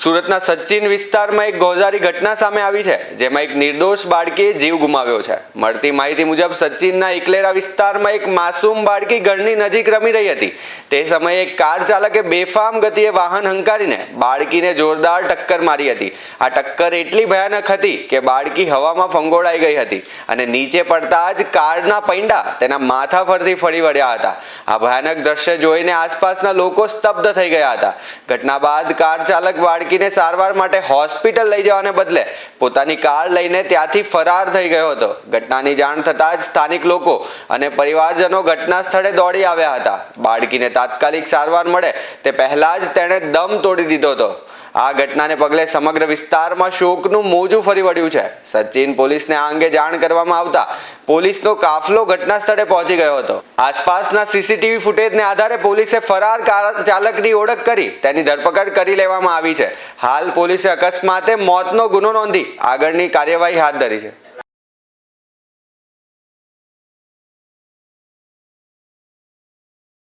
સુરતના સચિન વિસ્તારમાં એક ગોઝારી ઘટના સામે આવી છે, જેમાં એક નિર્દોષ બાળકીએ જીવ ગુમાવ્યો છે। મળતી માહિતી મુજબ સચિનના ઇકલેરા વિસ્તારમાં એક માસૂમ બાળકી ઘરની નજીક રમી રહી હતી। તે સમયે એક કાર ચાલકે બેફામ ગતિએ વાહન હંકારીને બાળકીને જોરદાર ટક્કર મારી હતી। આ ટક્કર એટલી ભયાનક હતી કે બાળકી હવામાં ફંગોળાઈ ગઈ હતી અને નીચે પડતા જ કારના પૈંડા તેના માથા પરથી ફરી વળ્યા હતા। આ ભયાનક દ્રશ્ય જોઈને આસપાસના લોકો સ્તબ્ધ થઈ ગયા હતા। ઘટના બાદ કાર ચાલક બાળકીને સારવાર માટે હોસ્પિટલ લઈ જવાને બદલે પોતાની કાર લઈને ત્યાંથી ફરાર થઈ ગયો હતો। ઘટનાની જાણ થતાં જ સ્થાનિક લોકો અને પરિવારજનો ઘટના સ્થળે દોડી આવ્યા હતા। બાળકીને તાત્કાલિક સારવાર મળે તે પહેલા જ તેણે દમ તોડી દીધો હતો। આ ઘટનાને પગલે સમગ્ર વિસ્તારમાં શોકનું મોજું ફરી વળ્યું છે। સચિન પોલીસને આ અંગે જાણ કરવામાં આવતા પોલીસનો કાફલો ઘટના સ્થળે પહોંચી ગયો હતો। આસપાસના સીસીટીવી ફૂટેજને આધારે પોલીસે ફરાર કાર ચાલકની ઓળખ કરી તેની ધરપકડ કરી લેવામાં આવી છે। હાલ પોલીસે અકસ્માતે મોતનો ગુનો નોંધી આગળની કાર્યવાહી હાથ ધરી છે।